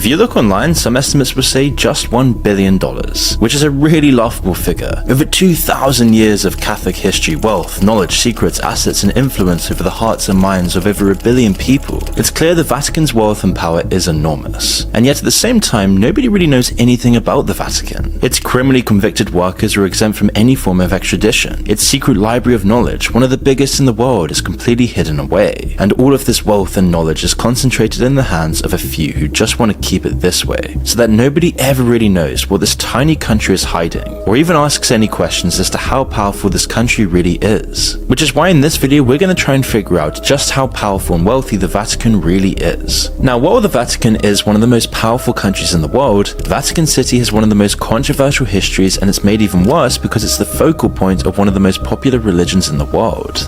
If you look online, some estimates will say just $1 billion, which is a really laughable figure. Over 2,000 years of Catholic history, wealth, knowledge, secrets, assets, and influence over the hearts and minds of over 1 billion people, it's clear the Vatican's wealth and power is enormous. And yet at the same time, nobody really knows anything about the Vatican. Its criminally convicted workers are exempt from any form of extradition. Its secret library of knowledge, one of the biggest in the world, is completely hidden away. And all of this wealth and knowledge is concentrated in the hands of a few who just want to keep it this way, so that nobody ever really knows what this tiny country is hiding, or even asks any questions as to how powerful this country really is. Which is why in this video we're going to try and figure out just how powerful and wealthy the Vatican really is. Now, while the Vatican is one of the most powerful countries in the world, the Vatican City has one of the most controversial histories, and it's made even worse because it's the focal point of one of the most popular religions in the world.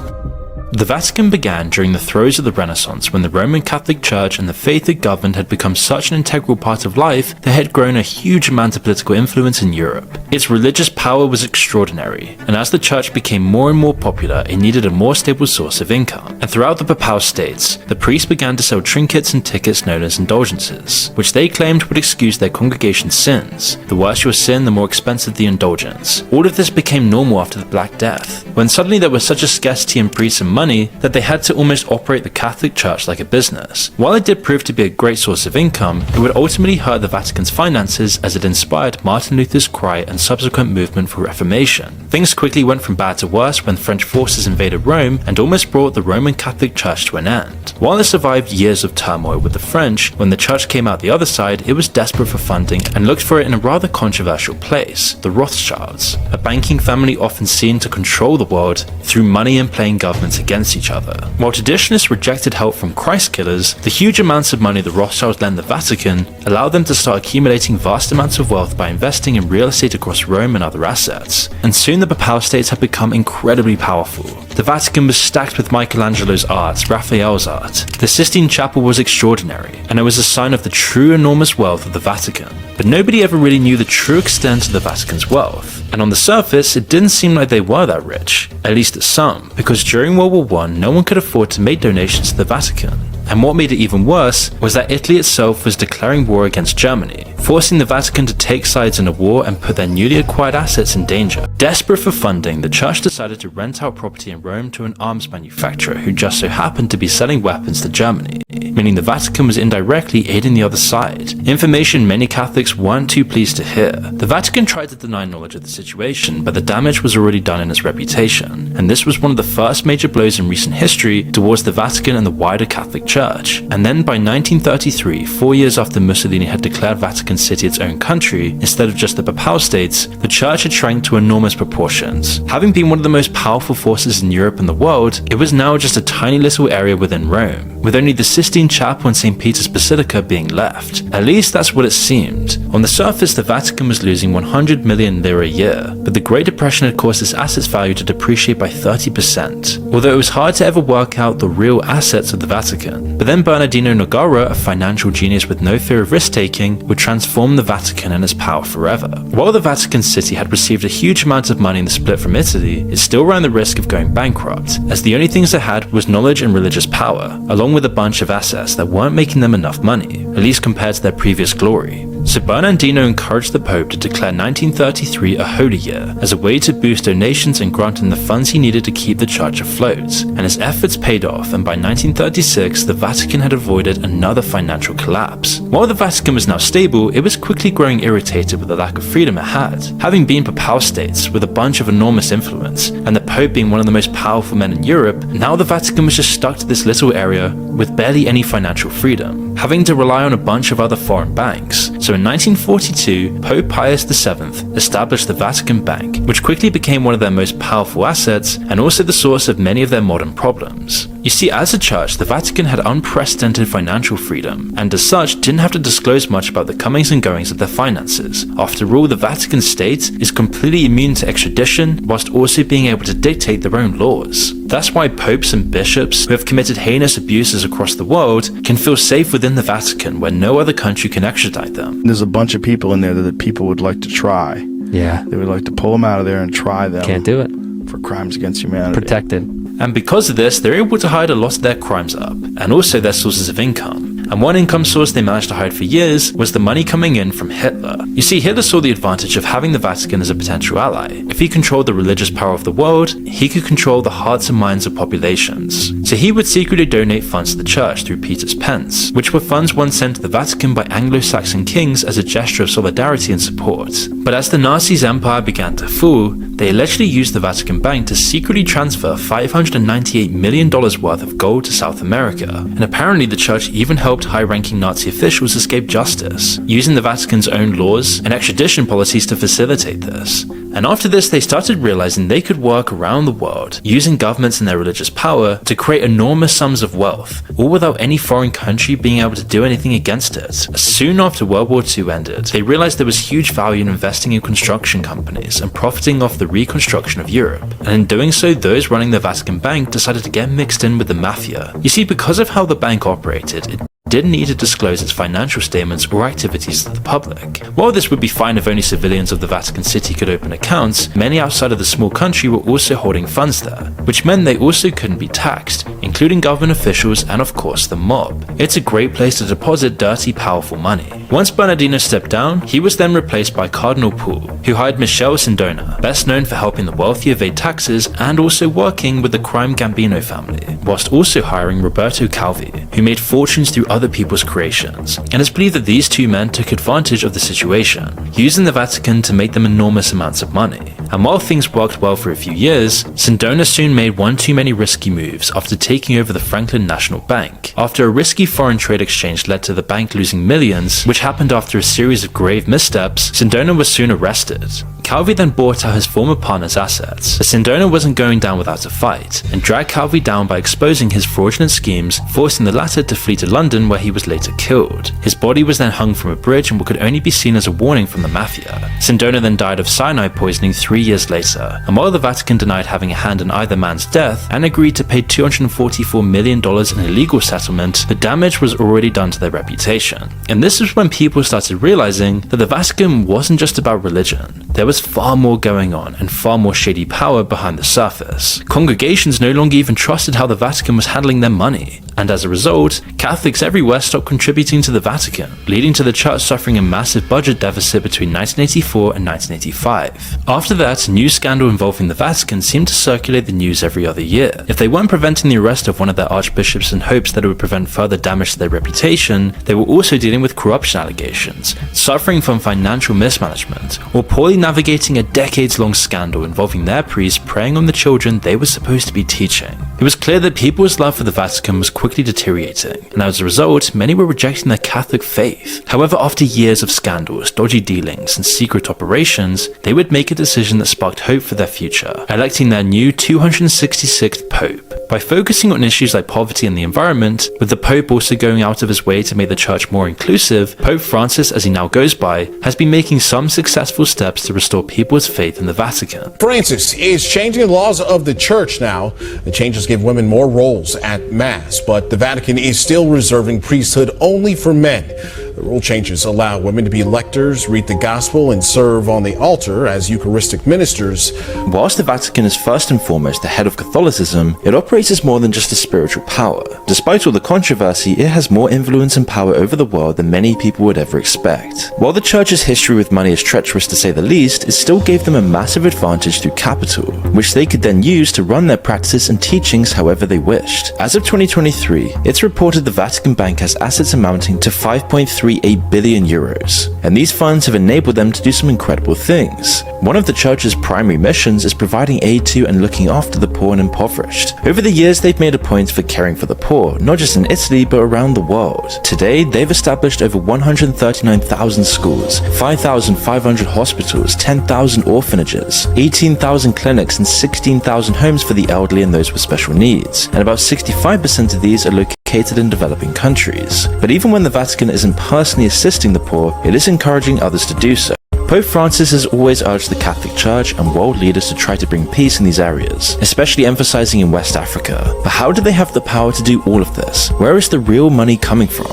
The Vatican began during the throes of the Renaissance, when the Roman Catholic Church and the faith it governed had become such an integral part of life that it had grown a huge amount of political influence in Europe. Its religious power was extraordinary, and as the church became more and more popular, it needed a more stable source of income. And throughout the Papal States, the priests began to sell trinkets and tickets known as indulgences, which they claimed would excuse their congregation's sins. The worse your sin, the more expensive the indulgence. All of this became normal after the Black Death, when suddenly there was such a scarcity in priests and money that they had to almost operate the Catholic Church like a business. While it did prove to be a great source of income, it would ultimately hurt the Vatican's finances, as it inspired Martin Luther's cry and subsequent movement for Reformation. Things quickly went from bad to worse when French forces invaded Rome and almost brought the Roman Catholic Church to an end. While it survived years of turmoil with the French, when the church came out the other side, it was desperate for funding and looked for it in a rather controversial place, the Rothschilds, a banking family often seen to control the world through money and playing governments against each other. While traditionalists rejected help from Christ killers, the huge amounts of money the Rothschilds lent the Vatican allowed them to start accumulating vast amounts of wealth by investing in real estate across Rome and other assets. And soon the Papal States had become incredibly powerful. The Vatican was stacked with Michelangelo's art, Raphael's art. The Sistine Chapel was extraordinary, and it was a sign of the true enormous wealth of the Vatican. But nobody ever really knew the true extent of the Vatican's wealth. And on the surface, it didn't seem like they were that rich, at least some, because during World War I, no one could afford to make donations to the Vatican. And what made it even worse was that Italy itself was declaring war against Germany, forcing the Vatican to take sides in a war and put their newly acquired assets in danger. Desperate for funding, the church decided to rent out property in Rome to an arms manufacturer who just so happened to be selling weapons to Germany, meaning the Vatican was indirectly aiding the other side. Information many Catholics weren't too pleased to hear. The Vatican tried to deny knowledge of the situation, but the damage was already done in its reputation, and this was one of the first major blows in recent history towards the Vatican and the wider Catholic Church. And then by 1933, 4 years after Mussolini had declared Vatican City its own country, instead of just the Papal States, the church had shrank to enormous proportions. Having been one of the most powerful forces in Europe and the world, it was now just a tiny little area within Rome, with only the Sistine Chapel and St. Peter's Basilica being left. At least that's what it seemed. On the surface, the Vatican was losing 100 million lira a year, but the Great Depression had caused its assets value to depreciate by 30%, although it was hard to ever work out the real assets of the Vatican. But then Bernardino Nogara, a financial genius with no fear of risk-taking, would transform the Vatican and its power forever. While the Vatican City had received a huge amount of money in the split from Italy, it still ran the risk of going bankrupt, as the only things it had was knowledge and religious power, along with a bunch of assets that weren't making them enough money, at least compared to their previous glory. So Bernardino encouraged the Pope to declare 1933 a holy year, as a way to boost donations and grant him the funds he needed to keep the church afloat. And his efforts paid off, and by 1936 the Vatican had avoided another financial collapse. While the Vatican was now stable, it was quickly growing irritated with the lack of freedom it had. Having been Papal States with a bunch of enormous influence, and the Pope being one of the most powerful men in Europe, now the Vatican was just stuck to this little area with barely any financial freedom, having to rely on a bunch of other foreign banks. So in 1942, Pope Pius VII established the Vatican Bank, which quickly became one of their most powerful assets and also the source of many of their modern problems. You see, as a church, the Vatican had unprecedented financial freedom, and as such didn't have to disclose much about the comings and goings of their finances. After all, the Vatican State is completely immune to extradition, whilst also being able to dictate their own laws. That's why popes and bishops who have committed heinous abuses across the world can feel safe within the Vatican, where no other country can extradite them. There's a bunch of people in there that people would like to try. Yeah. They would like to pull them out of there and try them. Can't do it. For crimes against humanity. Protected. And because of this, they're able to hide a lot of their crimes up, and also their sources of income. and one income source they managed to hide for years was the money coming in from Hitler. You see, Hitler saw the advantage of having the Vatican as a potential ally. If he controlled the religious power of the world, he could control the hearts and minds of populations. So he would secretly donate funds to the church through Peter's pence, which were funds once sent to the Vatican by Anglo-Saxon kings as a gesture of solidarity and support. But as the Nazis' empire began to fall, they allegedly used the Vatican Bank to secretly transfer $598 million worth of gold to South America, and apparently the church even helped high-ranking Nazi officials escape justice, using the Vatican's own laws and extradition policies to facilitate this. And after this, they started realizing they could work around the world, using governments and their religious power to create enormous sums of wealth, all without any foreign country being able to do anything against it. Soon after World War II ended, they realized there was huge value in investing in construction companies and profiting off the reconstruction of Europe. And in doing so, those running the Vatican Bank decided to get mixed in with the mafia. You see, because of how the bank operated, it didn't need to disclose its financial statements or activities to the public. While this would be fine if only civilians of the Vatican City could open accounts, many outside of the small country were also holding funds there, which meant they also couldn't be taxed, including government officials and of course the mob. It's a great place to deposit dirty, powerful money. Once Bernardino stepped down, he was then replaced by Cardinal Poo, who hired Michele Sindona, best known for helping the wealthy evade taxes and also working with the crime Gambino family, whilst also hiring Roberto Calvi, who made fortunes through other people's creations. And it's believed that these two men took advantage of the situation, using the Vatican to make them enormous amounts of money. And while things worked well for a few years, Sindona soon made one too many risky moves after taking over the Franklin National Bank. After a risky foreign trade exchange led to the bank losing millions, which happened after a series of grave missteps, Sindona was soon arrested. Calvi then bought out his former partner's assets, as Sindona wasn't going down without a fight, and dragged Calvi down by exposing his fraudulent schemes, forcing the latter to flee to London where he was later killed. His body was then hung from a bridge and could only be seen as a warning from the mafia. Sindona then died of cyanide poisoning 3 years later, and while the Vatican denied having a hand in either man's death and agreed to pay $244 million in a legal settlement, the damage was already done to their reputation. And this was when people started realizing that the Vatican wasn't just about religion. There was far more going on and far more shady power behind the surface. Congregations no longer even trusted how the Vatican was handling their money, and as a result, Catholics everywhere stopped contributing to the Vatican, leading to the church suffering a massive budget deficit between 1984 and 1985. After that, a new scandal involving the Vatican seemed to circulate the news every other year. If they weren't preventing the arrest of one of their archbishops in hopes that it would prevent further damage to their reputation, they were also dealing with corruption allegations, suffering from financial mismanagement, or poorly navigating a decades-long scandal involving their priests preying on the children they were supposed to be teaching. It was clear that people's love for the Vatican was quickly deteriorating, and as a result, many were rejecting their Catholic faith. However, after years of scandals, dodgy dealings, and secret operations, they would make a decision that sparked hope for their future, electing their new 266th Pope. By focusing on issues like poverty and the environment, with the Pope also going out of his way to make the church more inclusive, Pope Francis, as he now goes by, has been making some successful steps to restore people's faith in the Vatican. Francis is changing the laws of the church now. The changes give women more roles at Mass, but the Vatican is still reserving priesthood only for men. The rule changes allow women to be lectors, read the gospel, and serve on the altar as Eucharistic ministers. Whilst the Vatican is first and foremost the head of Catholicism, it operates as more than just a spiritual power. Despite all the controversy, it has more influence and power over the world than many people would ever expect. While the church's history with money is treacherous to say the least, it still gave them a massive advantage through capital, which they could then use to run their practices and teachings however they wished. As of 2023, it's reported the Vatican Bank has assets amounting to 5.38 billion euros, and these funds have enabled them to do some incredible things. One of the church's primary missions is providing aid to and looking after the poor and impoverished. Over the years, they've made a point for caring for the poor, not just in Italy, but around the world. Today, they've established over 139,000 schools, 5,500 hospitals, 10,000 orphanages, 18,000 clinics, and 16,000 homes for the elderly and those with special needs, and about 65% of these are located in developing countries. But even when the Vatican isn't personally assisting the poor, it is encouraging others to do so. Pope Francis has always urged the Catholic Church and world leaders to try to bring peace in these areas, especially emphasizing in West Africa. But how do they have the power to do all of this? Where is the real money coming from?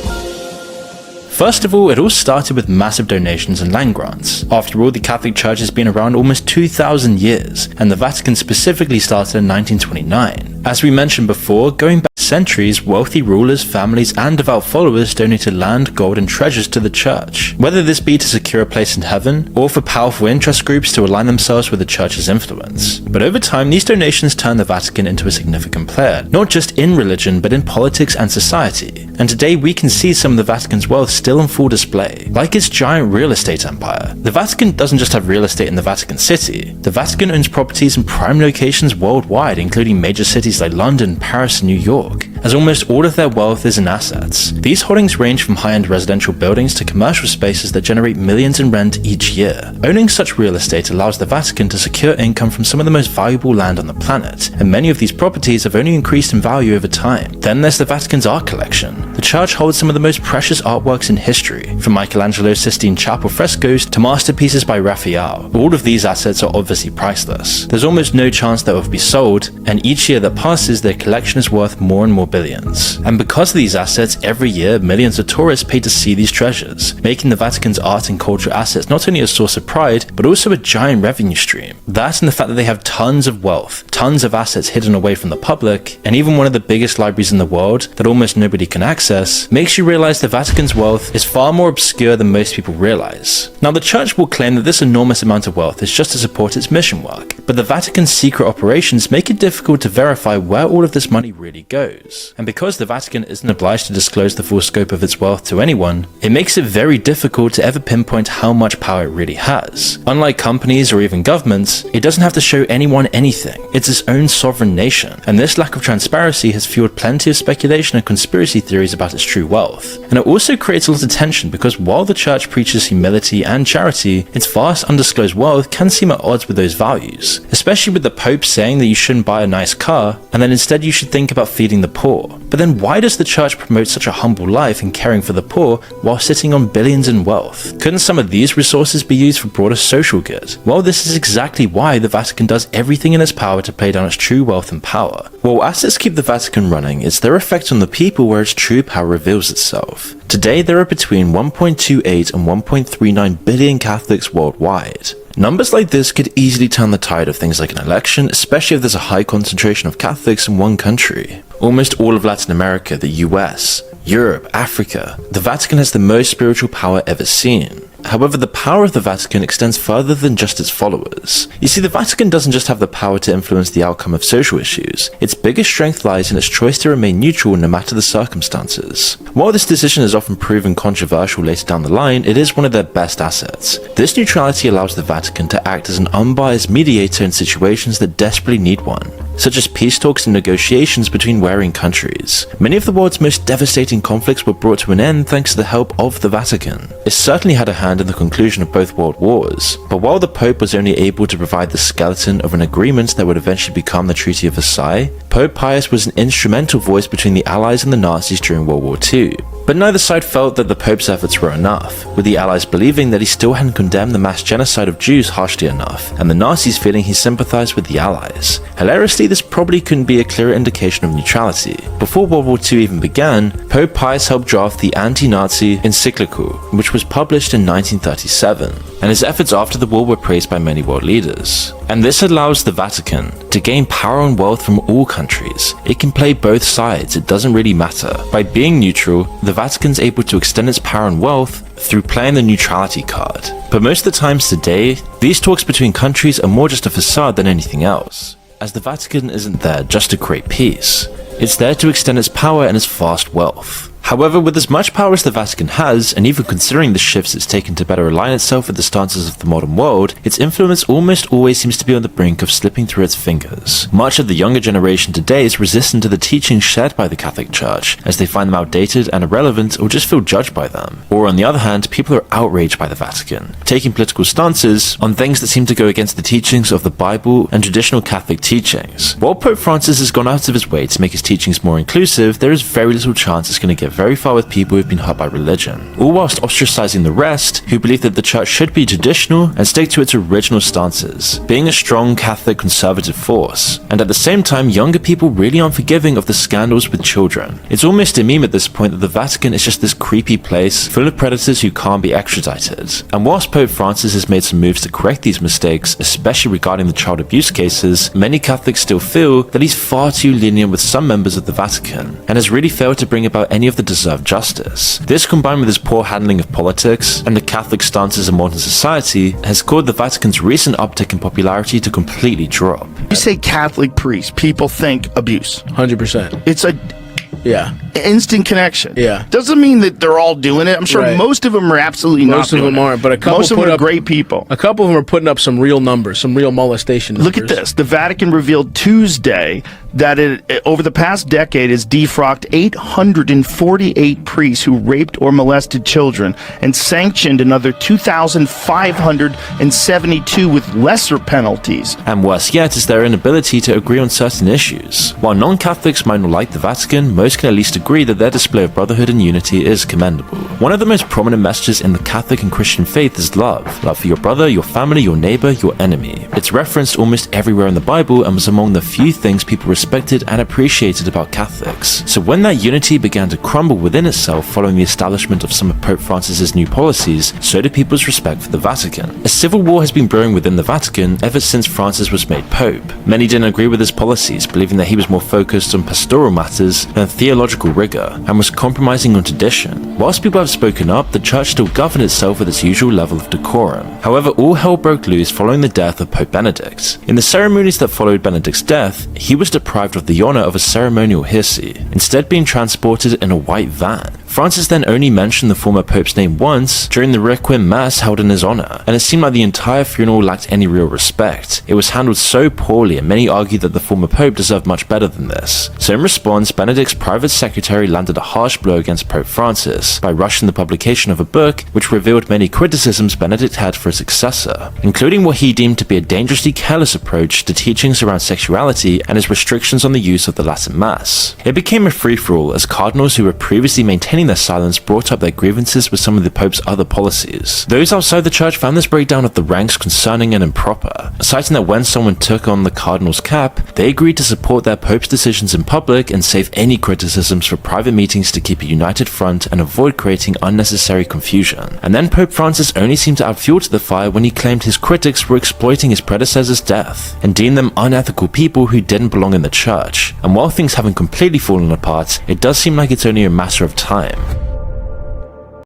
First of all, it all started with massive donations and land grants. After all, the Catholic Church has been around almost 2,000 years, and the Vatican specifically started in 1929. As we mentioned before, going back centuries, wealthy rulers, families, and devout followers donated land, gold, and treasures to the church, whether this be to secure a place in heaven, or for powerful interest groups to align themselves with the church's influence. But over time, these donations turned the Vatican into a significant player, not just in religion, but in politics and society. And today we can see some of the Vatican's wealth still in full display, like its giant real estate empire. The Vatican doesn't just have real estate in the Vatican City. The Vatican owns properties in prime locations worldwide, including major cities like London, Paris, and New York, as almost all of their wealth is in assets. These holdings range from high-end residential buildings to commercial spaces that generate millions in rent each year. Owning such real estate allows the Vatican to secure income from some of the most valuable land on the planet, and many of these properties have only increased in value over time. Then there's the Vatican's art collection. The church holds some of the most precious artworks in history, from Michelangelo's Sistine Chapel frescoes to masterpieces by Raphael. All of these assets are obviously priceless. There's almost no chance that will be sold, and each year that passes, their collection is worth more and more billions. And because of these assets, every year millions of tourists pay to see these treasures, making the Vatican's art and cultural assets not only a source of pride, but also a giant revenue stream. That and the fact that they have tons of wealth, tons of assets hidden away from the public, and even one of the biggest libraries in the world that almost nobody can access, makes you realize the Vatican's wealth is far more obscure than most people realize. Now, the church will claim that this enormous amount of wealth is just to support its mission work, but the Vatican's secret operations make it difficult to verify where all of this money really goes. And because the Vatican isn't obliged to disclose the full scope of its wealth to anyone, it makes it very difficult to ever pinpoint how much power it really has. Unlike companies or even governments, it doesn't have to show anyone anything. It's its own sovereign nation, and this lack of transparency has fueled plenty of speculation and conspiracy theories about its true wealth. And it also creates a lot of tension because while the church preaches humility and charity, its vast undisclosed wealth can seem at odds with those values, especially with the Pope saying that you shouldn't buy a nice car, and then instead you should think about feeding the poor. But then why does the church promote such a humble life and caring for the poor while sitting on billions in wealth? Couldn't some of these resources be used for broader social good? Well, this is exactly why the Vatican does everything in its power to play down its true wealth and power. While assets keep the Vatican running, it's their effect on the people where its true power reveals itself. Today there are between 1.28 and 1.39 billion Catholics worldwide. Numbers like this could easily turn the tide of things like an election, especially if there's a high concentration of Catholics in one country. Almost all of Latin America, the US, Europe, Africa, the Vatican has the most spiritual power ever seen. However, the power of the Vatican extends further than just its followers. You see, the Vatican doesn't just have the power to influence the outcome of social issues. Its biggest strength lies in its choice to remain neutral no matter the circumstances. While this decision is often proven controversial later down the line, it is one of their best assets. This neutrality allows the Vatican to act as an unbiased mediator in situations that desperately need one, such as peace talks and negotiations between warring countries. Many of the world's most devastating conflicts were brought to an end thanks to the help of the Vatican. It certainly had a hand in the conclusion of both world wars, but while the Pope was only able to provide the skeleton of an agreement that would eventually become the Treaty of Versailles, Pope Pius was an instrumental voice between the Allies and the Nazis during World War II. But neither side felt that the Pope's efforts were enough, with the Allies believing that he still hadn't condemned the mass genocide of Jews harshly enough, and the Nazis feeling he sympathized with the Allies. Hilariously, this probably couldn't be a clearer indication of neutrality. Before World War II even began, Pope Pius helped draft the anti-Nazi encyclical, which was published in 1937, and his efforts after the war were praised by many world leaders. And this allows the Vatican to gain power and wealth from all countries. It can play both sides, it doesn't really matter. By being neutral, the Vatican's able to extend its power and wealth through playing the neutrality card. But most of the times today, these talks between countries are more just a facade than anything else, as the Vatican isn't there just to create peace. It's there to extend its power and its vast wealth. However, with as much power as the Vatican has, and even considering the shifts it's taken to better align itself with the stances of the modern world, its influence almost always seems to be on the brink of slipping through its fingers. Much of the younger generation today is resistant to the teachings shared by the Catholic Church, as they find them outdated and irrelevant or just feel judged by them. Or on the other hand, people are outraged by the Vatican, taking political stances on things that seem to go against the teachings of the Bible and traditional Catholic teachings. While Pope Francis has gone out of his way to make his teachings more inclusive, there is very little chance it's going to get very far with people who've been hurt by religion, all whilst ostracizing the rest who believe that the church should be traditional and stick to its original stances, being a strong Catholic conservative force. And at the same time, younger people really aren't forgiving of the scandals with children. It's almost a meme at this point that the Vatican is just this creepy place full of predators who can't be extradited. And whilst Pope Francis has made some moves to correct these mistakes, especially regarding the child abuse cases, many Catholics still feel that he's far too lenient with some members of the Vatican, and has really failed to bring about any of the deserved justice. This, combined with his poor handling of politics and the Catholic stances in modern society, has caused the Vatican's recent uptick in popularity to completely drop. You say Catholic priest, people think abuse. 100%. It's a Yeah. instant connection. Yeah. Doesn't mean that they're all doing it. I'm sure Right. most of them are absolutely not Most of doing them it. aren't, but a couple most of them put are up- great people. A couple of them are putting up some real numbers, some real molestation numbers. Look at this. The Vatican revealed Tuesday that it over the past decade has defrocked 848 priests who raped or molested children and sanctioned another 2,572 with lesser penalties. And worse yet is their inability to agree on certain issues. While non-Catholics might not like the Vatican, most can at least agree that their display of brotherhood and unity is commendable. One of the most prominent messages in the Catholic and Christian faith is love. Love for your brother, your family, your neighbor, your enemy. It's referenced almost everywhere in the Bible and was among the few things people respected and appreciated about Catholics. So when that unity began to crumble within itself following the establishment of some of Pope Francis's new policies, so did people's respect for the Vatican. A civil war has been brewing within the Vatican ever since Francis was made Pope. Many didn't agree with his policies, believing that he was more focused on pastoral matters than theological rigor, and was compromising on tradition. Whilst people have spoken up, the church still governed itself with its usual level of decorum. However, all hell broke loose following the death of Pope Benedict. In the ceremonies that followed Benedict's death, he was deprived of the honor of a ceremonial heresy, instead being transported in a white van. Francis then only mentioned the former Pope's name once during the Requiem Mass held in his honor, and it seemed like the entire funeral lacked any real respect. It was handled so poorly, and many argued that the former Pope deserved much better than this. So in response, Benedict's private secretary landed a harsh blow against Pope Francis by rushing the publication of a book which revealed many criticisms Benedict had for his successor, including what he deemed to be a dangerously careless approach to teachings around sexuality and his restrictions on the use of the Latin Mass. It became a free-for-all as cardinals who were previously maintaining their silence brought up their grievances with some of the Pope's other policies. Those outside the church found this breakdown of the ranks concerning and improper, citing that when someone took on the cardinal's cap, they agreed to support their Pope's decisions in public and save any criticisms for private meetings to keep a united front and avoid creating unnecessary confusion. And then Pope Francis only seemed to add fuel to the fire when he claimed his critics were exploiting his predecessor's death and deemed them unethical people who didn't belong in the church. And while things haven't completely fallen apart, it does seem like it's only a matter of time.